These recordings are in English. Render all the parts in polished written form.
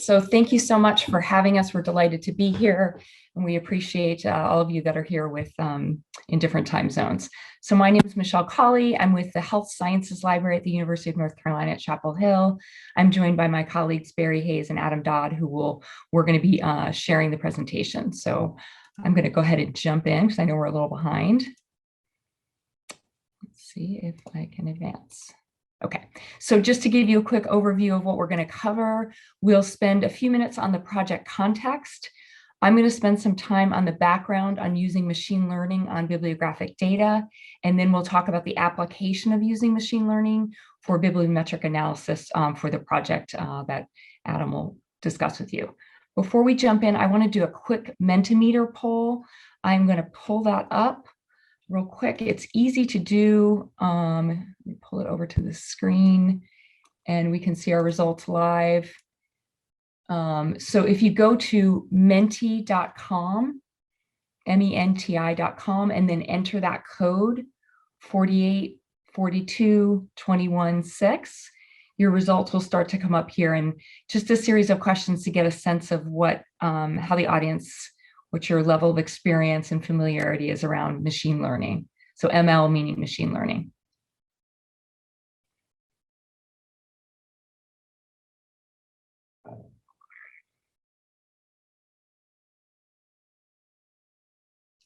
So thank you so much for having us. We're delighted to be here, and we appreciate all of you that are here with in different time zones. So my name is Michelle Cawley. I'm with the Health Sciences Library at the University of North Carolina at Chapel Hill. I'm joined by my colleagues Barrie Hayes and Adam Dodd, we're going to be sharing the presentation. So I'm going to go ahead and jump in because I know we're a little behind. Let's see if I can advance. Okay, so just to give you a quick overview of what we're going to cover, we'll spend a few minutes on the project context. I'm going to spend some time on the background on using machine learning on bibliographic data, and then we'll talk about the application of using machine learning for bibliometric analysis for the project that Adam will discuss with you. Before we jump in, I want to do a quick Mentimeter poll. I'm going to pull that up real quick. It's easy to do. Let me pull it over to the screen and we can see our results live. So if you go to menti.com, menti.com, and then enter that code 484221.6, your results will start to come up here, and just a series of questions to get a sense of what how the audience, what your level of experience and familiarity is around machine learning. So ML meaning machine learning.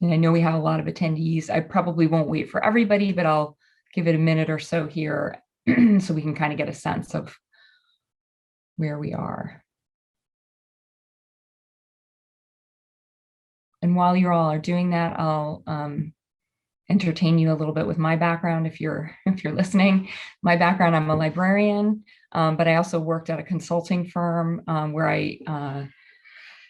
And I know we have a lot of attendees. I probably won't wait for everybody, but I'll give it a minute or so here so we can kind of get a sense of where we are. And while you all are doing that, I'll entertain you a little bit with my background if you're listening. My background, I'm a librarian, but I also worked at a consulting firm where I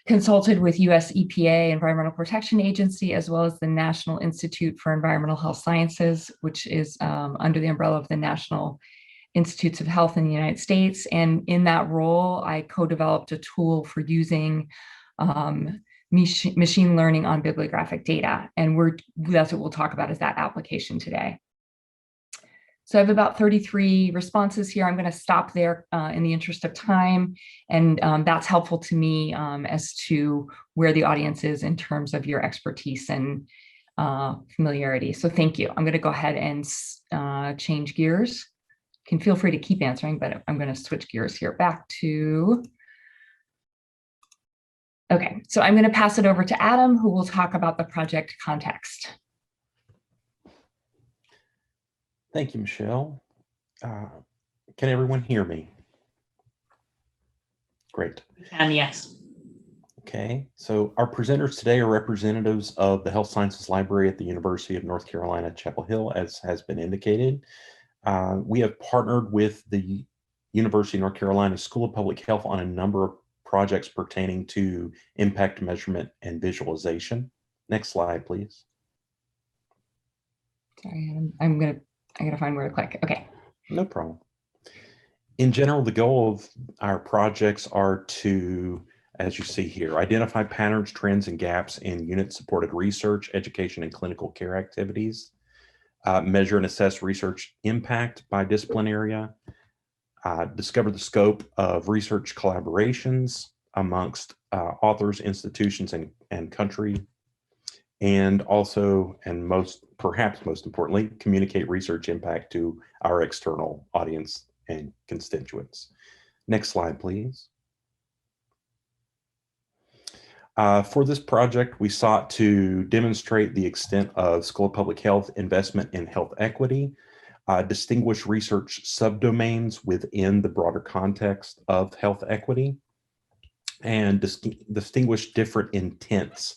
consulted with US EPA, Environmental Protection Agency, as well as the National Institute for Environmental Health Sciences, which is under the umbrella of the National Institutes of Health in the United States. And in that role, I co-developed a tool for using machine learning on bibliographic data. And that's what we'll talk about, is that application today. So I have about 33 responses here. I'm going to stop there in the interest of time. And that's helpful to me as to where the audience is in terms of your expertise and familiarity. So thank you. I'm going to go ahead and change gears. You can feel free to keep answering, but I'm going to switch gears here back to... Okay, so I'm going to pass it over to Adam, who will talk about the project context. Thank you, Michelle. Can everyone hear me? Great. We can, yes. Okay, so our presenters today are representatives of the Health Sciences Library at the University of North Carolina at Chapel Hill, as has been indicated. We have partnered with the University of North Carolina School of Public Health on a number of projects pertaining to impact measurement and visualization. Next slide, please. Sorry, I gotta find where to click. Okay. No problem. In general, the goal of our projects are to, as you see here, identify patterns, trends, and gaps in unit-supported research, education, and clinical care activities, measure and assess research impact by discipline area, discover the scope of research collaborations amongst authors, institutions, and country, and also, and perhaps most importantly, communicate research impact to our external audience and constituents. Next slide, please. For this project, we sought to demonstrate the extent of School of Public Health investment in health equity, distinguish research subdomains within the broader context of health equity, and distinguish different intents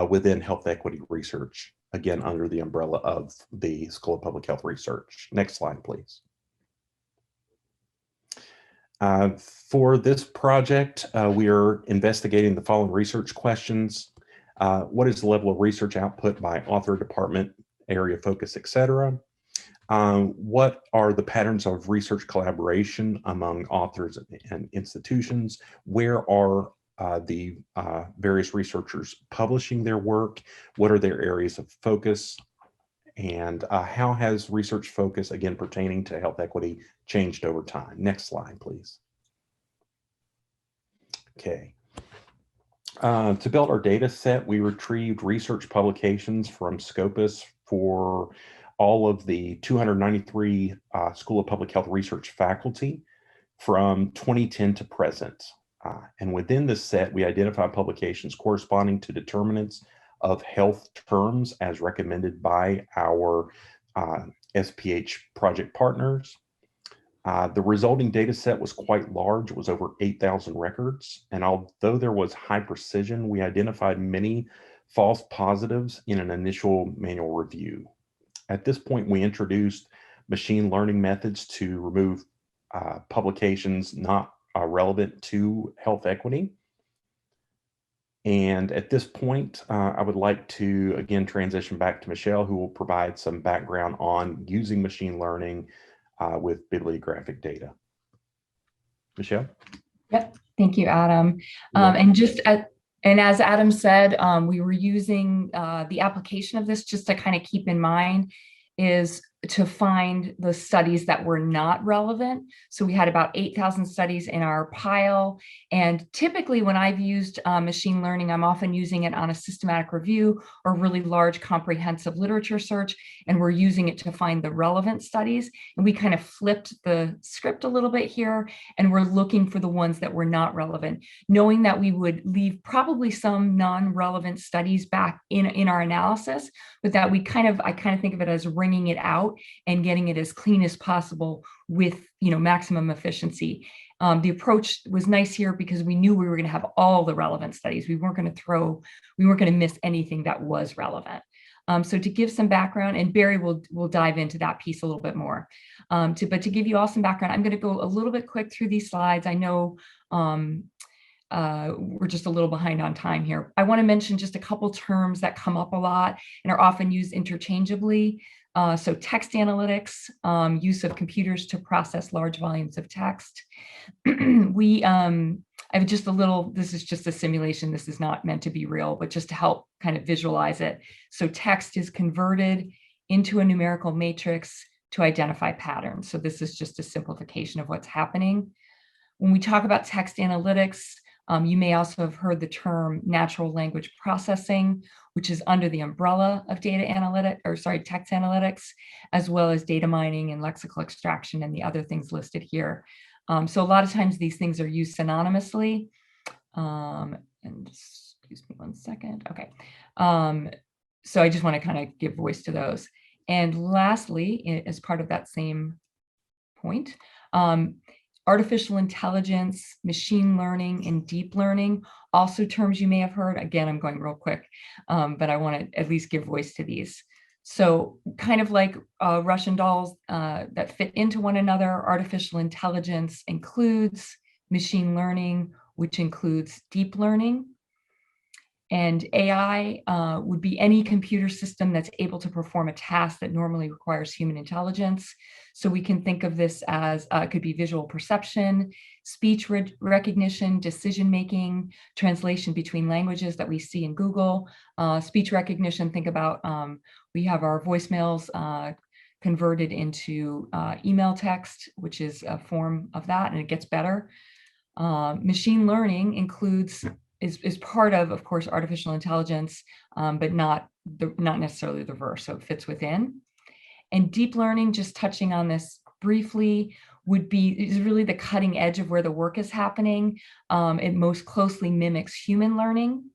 within health equity research, again, under the umbrella of the School of Public Health Research. Next slide, please. For this project, we are investigating the following research questions. What is the level of research output by author, department, area focus, etc.? What are the patterns of research collaboration among authors and institutions? Where are the various researchers publishing their work? What are their areas of focus? And how has research focus, again, pertaining to health equity, changed over time? Next slide, please. Okay. To build our data set, we retrieved research publications from Scopus for all of the 293 School of Public Health research faculty from 2010 to present. And within this set, we identify publications corresponding to determinants of health terms as recommended by our SPH project partners. The resulting data set was quite large. It was over 8,000 records. And although there was high precision, we identified many false positives in an initial manual review. At this point, we introduced machine learning methods to remove publications not relevant to health equity. And at this point, I would like to again transition back to Michelle, who will provide some background on using machine learning with bibliographic data. Michelle? Yep, thank you, Adam. And as Adam said, we were using the application of this just to kind of keep in mind is to find the studies that were not relevant. So we had about 8,000 studies in our pile. And typically when I've used machine learning, I'm often using it on a systematic review or really large comprehensive literature search, and we're using it to find the relevant studies. And we kind of flipped the script a little bit here, and we're looking for the ones that were not relevant, knowing that we would leave probably some non-relevant studies back in our analysis, but that I kind of think of it as wringing it out and getting it as clean as possible with maximum efficiency. The approach was nice here because we knew we were going to have all the relevant studies. We weren't going to miss anything that was relevant. So to give some background, and Barrie will dive into that piece a little bit more. But to give you all some background, I'm going to go a little bit quick through these slides. I know we're just a little behind on time here. I want to mention just a couple terms that come up a lot and are often used interchangeably. So text analytics, use of computers to process large volumes of text. I have just this is just a simulation. This is not meant to be real, but just to help kind of visualize it. So text is converted into a numerical matrix to identify patterns. So this is just a simplification of what's happening. When we talk about text analytics, you may also have heard the term natural language processing, which is under the umbrella of text analytics, as well as data mining and lexical extraction and the other things listed here. So a lot of times these things are used synonymously. And excuse me one second. Okay. So I just want to kind of give voice to those. And lastly, as part of that same point, artificial intelligence, machine learning, and deep learning, also terms you may have heard. Again, I'm going real quick, but I want to at least give voice to these. So kind of like Russian dolls that fit into one another, artificial intelligence includes machine learning, which includes deep learning. And AI would be any computer system that's able to perform a task that normally requires human intelligence. So we can think of this as it could be visual perception, speech recognition, decision-making, translation between languages that we see in Google. Speech recognition, think about we have our voicemails converted into email text, which is a form of that, and it gets better. Machine learning is part of course, artificial intelligence, but not necessarily the reverse, so it fits within. And deep learning, just touching on this briefly, is really the cutting edge of where the work is happening. It most closely mimics human learning.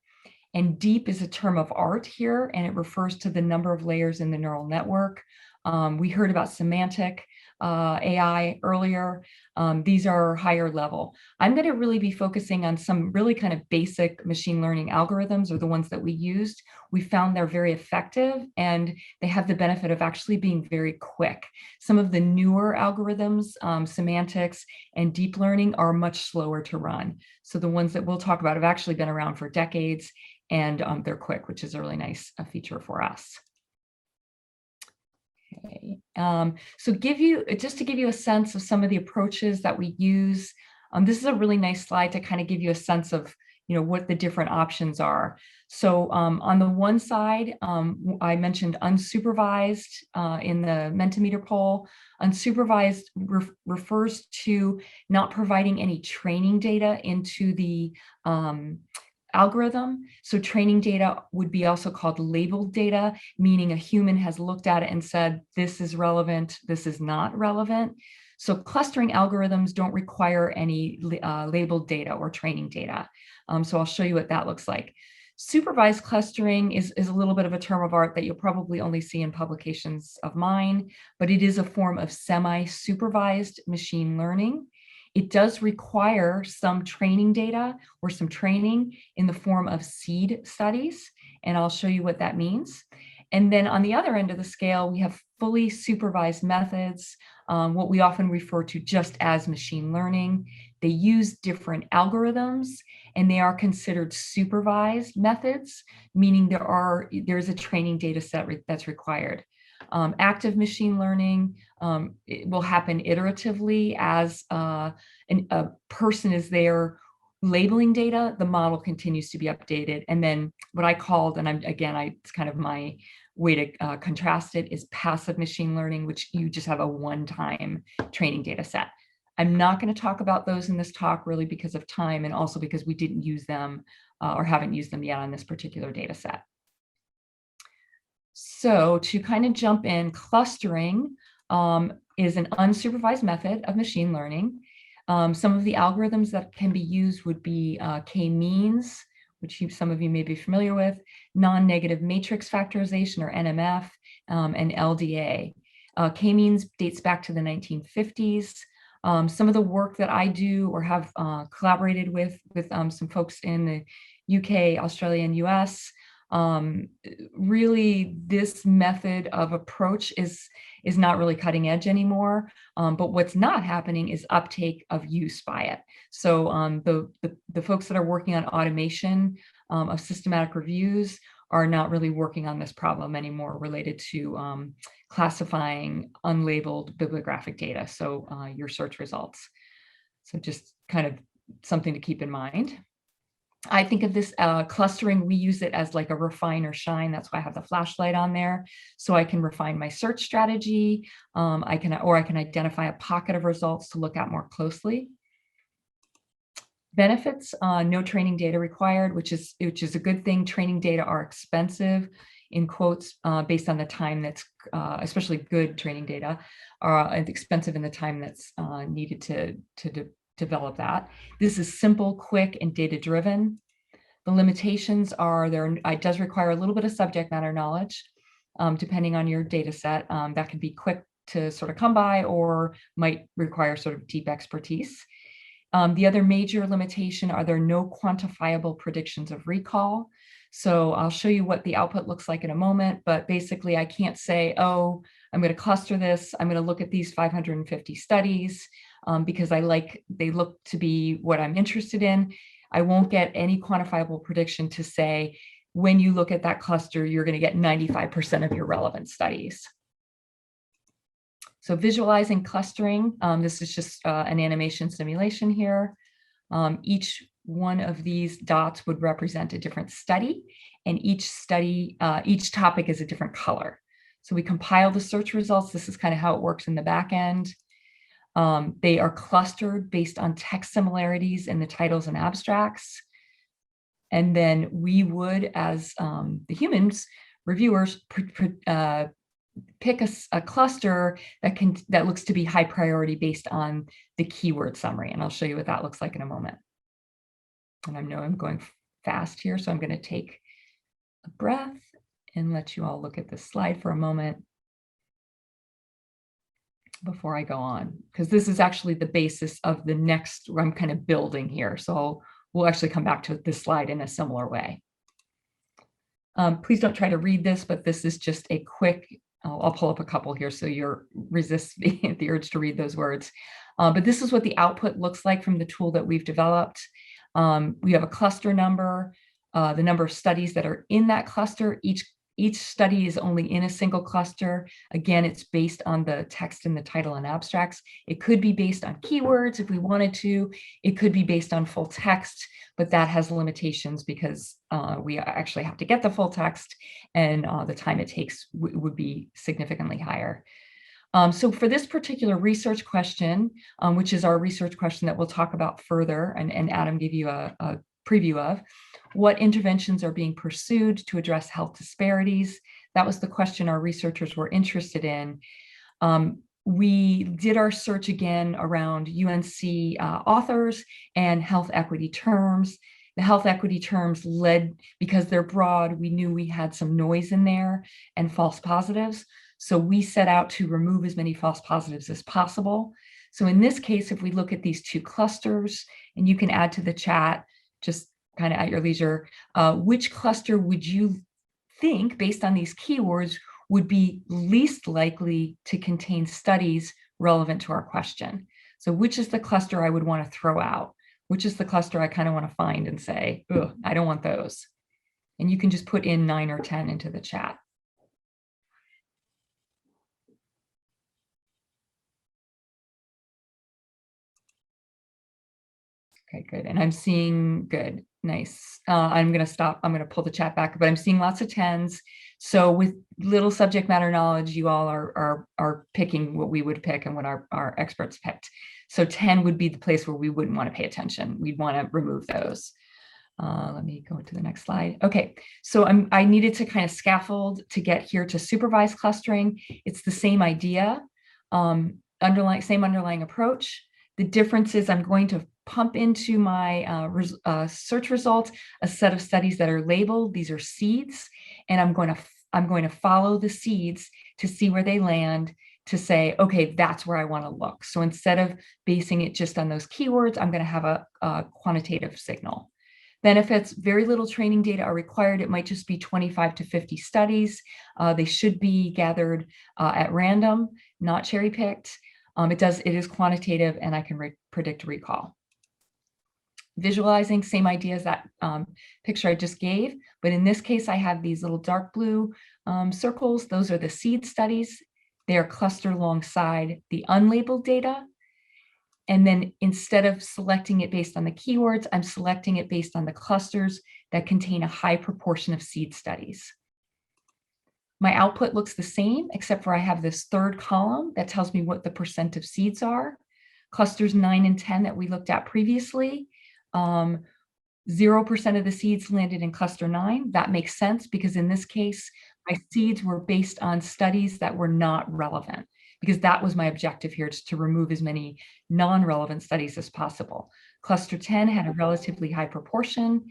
And deep is a term of art here, and it refers to the number of layers in the neural network. We heard about semantic AI earlier. These are higher level. I'm going to really be focusing on some really kind of basic machine learning algorithms, or the ones that we used. We found they're very effective, and they have the benefit of actually being very quick. Some of the newer algorithms, semantics and deep learning, are much slower to run. So the ones that we'll talk about have actually been around for decades, and they're quick, which is a really nice feature for us. Okay. So just to give you a sense of some of the approaches that we use, this is a really nice slide to kind of give you a sense of what the different options are. So on the one side, I mentioned unsupervised in the Mentimeter poll. Unsupervised refers to not providing any training data into the algorithm. So training data would be also called labeled data, meaning a human has looked at it and said, this is relevant, this is not relevant. So clustering algorithms don't require any labeled data or training data. So I'll show you what that looks like. Supervised clustering is a little bit of a term of art that you'll probably only see in publications of mine, but it is a form of semi-supervised machine learning. It does require some training data or some training in the form of seed studies, and I'll show you what that means. And then on the other end of the scale, we have fully supervised methods, what we often refer to just as machine learning. They use different algorithms, and they are considered supervised methods, meaning there's a training data set that's required. Active machine learning it will happen iteratively as a person is there labeling data, the model continues to be updated. And then what I called, and it's kind of my way to contrast it, is passive machine learning, which you just have a one-time training data set. I'm not going to talk about those in this talk really because of time, and also because we didn't use them or haven't used them yet on this particular data set. So to kind of jump in, clustering is an unsupervised method of machine learning. Some of the algorithms that can be used would be k-means, which some of you may be familiar with, non-negative matrix factorization, or NMF, and LDA. K-means dates back to the 1950s. Some of the work that I do or have collaborated with some folks in the UK, Australia, and US, really this method of approach is not really cutting edge anymore, but what's not happening is uptake of use by it. So the folks that are working on automation of systematic reviews are not really working on this problem anymore related to classifying unlabeled bibliographic data, so your search results. So just kind of something to keep in mind. I think of this clustering, we use it as like a refine or shine. That's why I have the flashlight on there. So I can refine my search strategy. I can identify a pocket of results to look at more closely. Benefits, no training data required, which is a good thing. Training data are expensive, in quotes, based on the time that's, especially good training data, are expensive in the time that's needed to develop that. This is simple, quick, and data-driven. The limitations are it does require a little bit of subject matter knowledge, depending on your data set. That can be quick to sort of come by or might require sort of deep expertise. The other major limitation are there no quantifiable predictions of recall. So I'll show you what the output looks like in a moment, but basically I can't say, oh, I'm going to cluster this, I'm going to look at these 550 studies because they look to be what I'm interested in. I won't get any quantifiable prediction to say, when you look at that cluster, you're going to get 95% of your relevant studies. So visualizing clustering, this is just an animation simulation here. Each one of these dots would represent a different study, and each topic is a different color. So we compile the search results. This is kind of how it works in the back end. They are clustered based on text similarities in the titles and abstracts. And then we would, as the humans, reviewers, pick a cluster that looks to be high priority based on the keyword summary. And I'll show you what that looks like in a moment. And I know I'm going fast here, so I'm going to take a breath and let you all look at this slide for a moment before I go on, because this is actually the basis of the next, where I'm kind of building here. So we'll actually come back to this slide in a similar way. Please don't try to read this, but this is just a quick, I'll pull up a couple here so you're resist the urge to read those words. But this is what the output looks like from the tool that we've developed. We have a cluster number, the number of studies that are in that cluster. Each Each study is only in a single cluster. Again, it's based on the text in the title and abstracts. It could be based on keywords if we wanted to. It could be based on full text, but that has limitations because we actually have to get the full text, and the time it takes would be significantly higher. So for this particular research question, which is our research question that we'll talk about further, and Adam gave you a preview of, what interventions are being pursued to address health disparities? That was the question our researchers were interested in. We did our search again around UNC authors and health equity terms. The health equity terms led, because they're broad, we knew we had some noise in there and false positives. So we set out to remove as many false positives as possible. So in this case, if we look at these two clusters, and you can add to the chat, just kind of at your leisure, which cluster would you think, based on these keywords, would be least likely to contain studies relevant to our question? So which is the cluster I would want to throw out? Which is the cluster I kind of want to find and say, ugh, I don't want those? And you can just put in 9 or 10 into the chat. Okay, good. And I'm seeing, good, nice. I'm going to stop. I'm going to pull the chat back, but I'm seeing lots of 10s. So with little subject matter knowledge, you all are picking what we would pick and what our experts picked. So 10 would be the place where we wouldn't want to pay attention. We'd want to remove those. Let me go to the next slide. Okay, so I needed to kind of scaffold to get here to supervised clustering. It's the same idea, same underlying approach. The difference is I'm going to pump into my search results a set of studies that are labeled. These are seeds, and I'm going to follow the seeds to see where they land, to say, okay, that's where I want to look. So instead of basing it just on those keywords, I'm going to have a quantitative signal. Benefits: very little training data are required. It might just be 25 to 50 studies. They should be gathered at random, not cherry picked. It is quantitative, and I can predict recall. Visualizing, same idea as that picture I just gave, but in this case, I have these little dark blue circles. Those are the seed studies. They are clustered alongside the unlabeled data. And then instead of selecting it based on the keywords, I'm selecting it based on the clusters that contain a high proportion of seed studies. My output looks the same, except for I have this third column that tells me what the percent of seeds are. Clusters 9 and 10 that we looked at previously, 0% of the seeds landed in cluster 9. That makes sense because in this case, my seeds were based on studies that were not relevant, because that was my objective here, to remove as many non-relevant studies as possible. Cluster 10 had a relatively high proportion.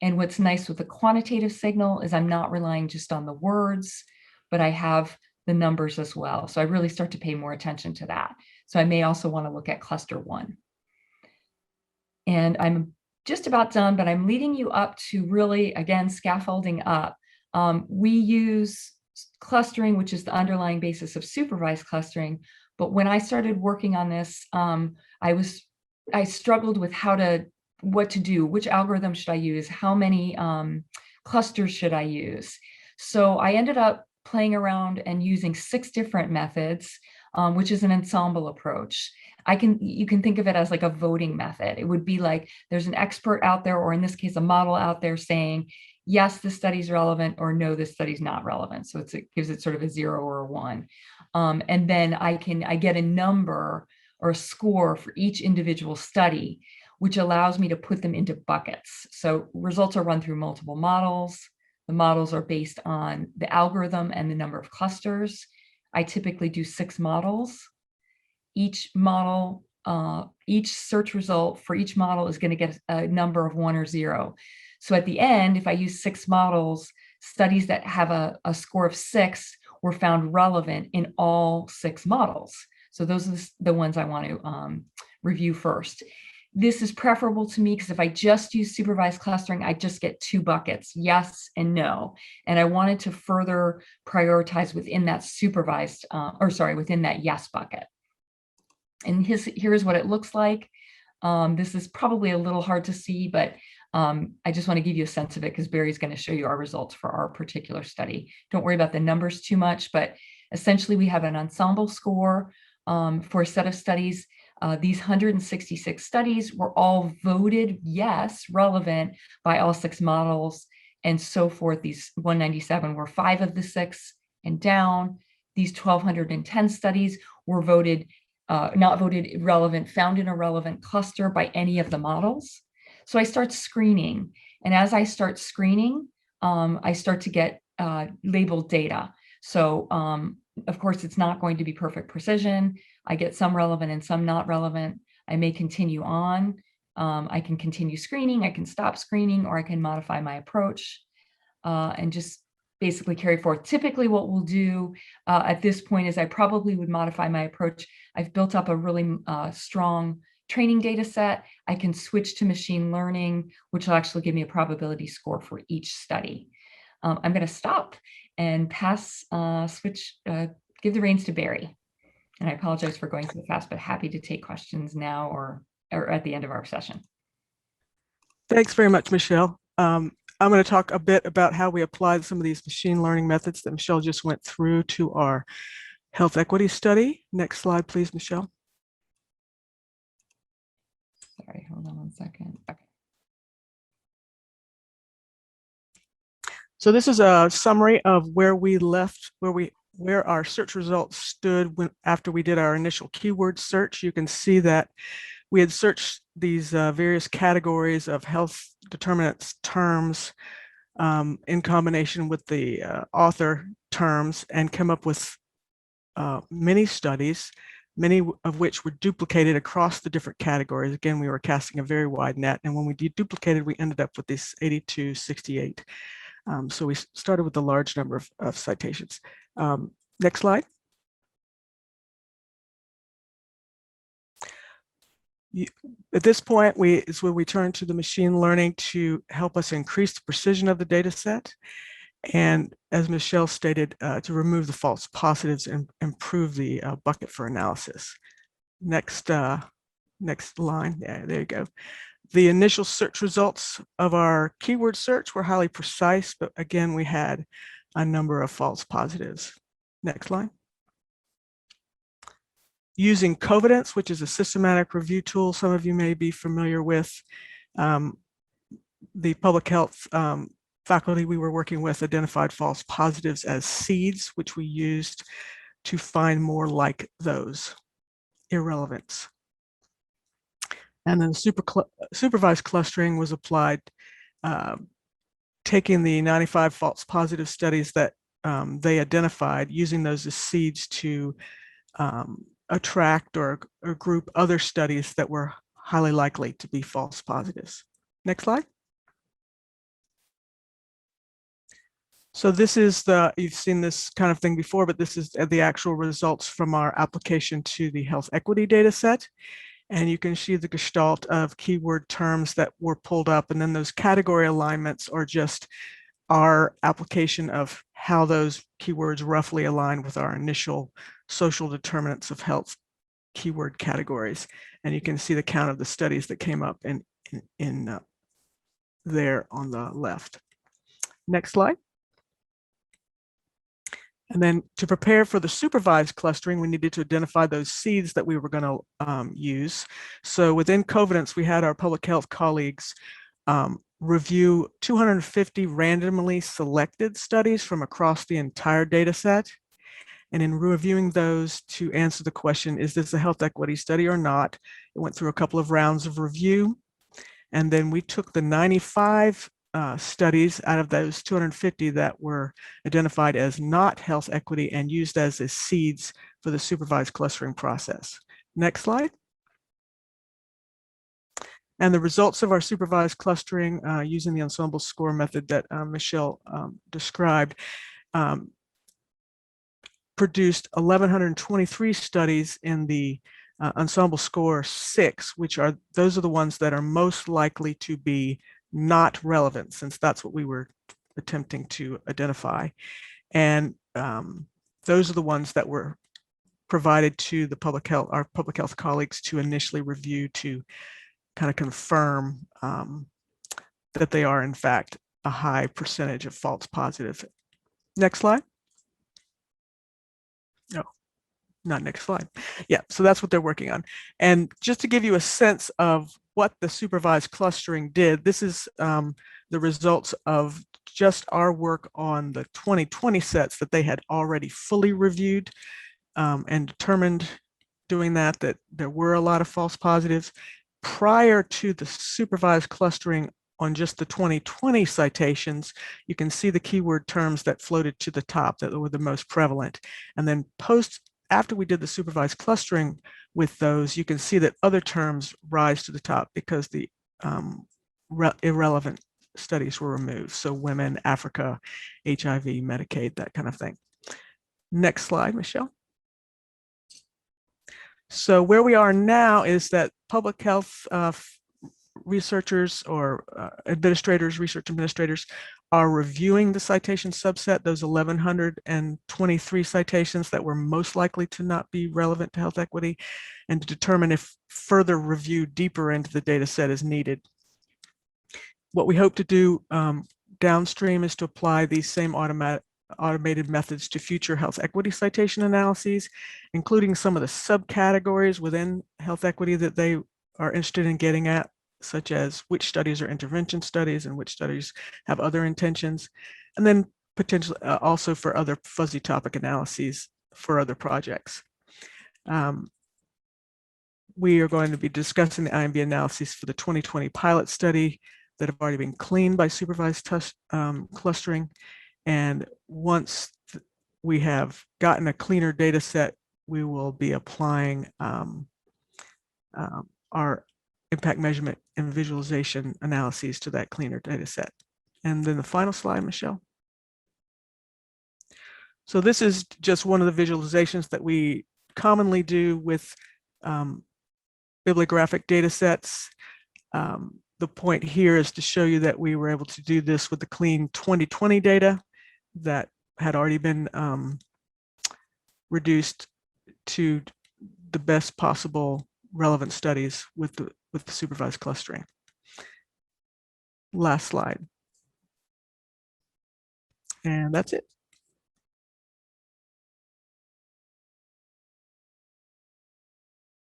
And what's nice with the quantitative signal is I'm not relying just on the words, but I have the numbers as well. So I really start to pay more attention to that. So I may also want to look at cluster 1. And I'm just about done, but I'm leading you up to really, again, scaffolding up. We use clustering, which is the underlying basis of supervised clustering. But when I started working on this, I struggled with what to do, which algorithm should I use, how many clusters should I use. So I ended up playing around and using 6 different methods, which is an ensemble approach. You can think of it as like a voting method. It would be like there's an expert out there, or in this case, a model out there saying, yes, this study's relevant, or no, this study's not relevant. So it gives it sort of a 0 or a 1. And then I get a number or a score for each individual study, which allows me to put them into buckets. So results are run through multiple models. The models are based on the algorithm and the number of clusters. I typically do 6 models. Each model, each search result for each model is going to get a number of 1 or 0. So at the end, if I use 6 models, studies that have a score of 6 were found relevant in all 6 models. So those are the ones I want to review first. This is preferable to me because if I just use supervised clustering, I just get 2 buckets, yes and no. And I wanted to further prioritize within that within that yes bucket. And here's what it looks like. This is probably a little hard to see, but I just want to give you a sense of it because Barry's going to show you our results for our particular study. Don't worry about the numbers too much, but essentially we have an ensemble score for a set of studies. These 166 studies were all voted yes, relevant by all 6 models and so forth. These 197 were 5 of the 6 and down. These 1,210 studies were voted not voted relevant, found in a relevant cluster by any of the models. So I start screening. And as I start screening, I start to get labeled data. So of course, it's not going to be perfect precision. I get some relevant and some not relevant. I may continue on. I can continue screening, I can stop screening, or I can modify my approach and just basically carry forward. Typically what we'll do at this point is I probably would modify my approach. I've built up a really strong training data set. I can switch to machine learning, which will actually give me a probability score for each study. I'm going to stop and give the reins to Barrie. And I apologize for going so fast, but happy to take questions now or at the end of our session. Thanks very much, Michelle. I'm going to talk a bit about how we applied some of these machine learning methods that Michelle just went through to our health equity study. Next slide, please, Michelle. Sorry, hold on one second. Okay. So this is a summary of where we left, where our search results stood after we did our initial keyword search. You can see that we had searched these various categories of health determinants terms in combination with the author terms and come up with many studies, many of which were duplicated across the different categories. Again, we were casting a very wide net, and when we deduplicated, we ended up with this 8268. So we started with a large number of citations. Next slide. At this point, is where we turn to the machine learning to help us increase the precision of the data set. And as Michelle stated, to remove the false positives and improve the bucket for analysis. Next line, yeah, there you go. The initial search results of our keyword search were highly precise, but again, we had a number of false positives. Next line. Using Covidence, which is a systematic review tool some of you may be familiar with, the public health faculty we were working with identified false positives as seeds, which we used to find more like those irrelevance. And then supervised clustering was applied, taking the 95 false positive studies that they identified, using those as seeds to attract or group other studies that were highly likely to be false positives. Next slide. So this is you've seen this kind of thing before, but this is the actual results from our application to the health equity data set. And you can see the gestalt of keyword terms that were pulled up, and then those category alignments are just our application of how those keywords roughly align with our initial social determinants of health keyword categories. And you can see the count of the studies that came up in there on the left. Next slide. And then to prepare for the supervised clustering, we needed to identify those seeds that we were going to use. So within Covidence, we had our public health colleagues review 250 randomly selected studies from across the entire data set. And in reviewing those to answer the question, is this a health equity study or not? It went through a couple of rounds of review. And then we took the 95 studies out of those 250 that were identified as not health equity and used as seeds for the supervised clustering process. Next slide. And the results of our supervised clustering using the ensemble score method that Michelle described produced 1,123 studies in the ensemble score 6, which are those are the ones that are most likely to be not relevant, since that's what we were attempting to identify. And those are the ones that were provided to our public health colleagues to initially review to kind of confirm that they are in fact a high percentage of false positive. Next slide. No, not next slide. Yeah, so that's what they're working on. And just to give you a sense of what the supervised clustering did, this is the results of just our work on the 2020 sets that they had already fully reviewed and determined doing that there were a lot of false positives. Prior to the supervised clustering on just the 2020 citations, you can see the keyword terms that floated to the top that were the most prevalent. And then after we did the supervised clustering with those, you can see that other terms rise to the top because the irrelevant studies were removed. So women, Africa, HIV, Medicaid, that kind of thing. Next slide, Michelle. So where we are now is that public health researchers or research administrators are reviewing the citation subset, those 1,123 citations that were most likely to not be relevant to health equity, and to determine if further review deeper into the data set is needed. What we hope to do downstream is to apply these same automated methods to future health equity citation analyses, including some of the subcategories within health equity that they are interested in getting at, such as which studies are intervention studies and which studies have other intentions, and then potentially also for other fuzzy topic analyses for other projects. We are going to be discussing the IMB analyses for the 2020 pilot study that have already been cleaned by supervised clustering. And once we have gotten a cleaner data set, we will be applying our impact measurement and visualization analyses to that cleaner data set. And then the final slide, Michelle. So this is just one of the visualizations that we commonly do with bibliographic data sets. The point here is to show you that we were able to do this with the clean 2020 data that had already been reduced to the best possible relevant studies with the supervised clustering. Last slide. And that's it.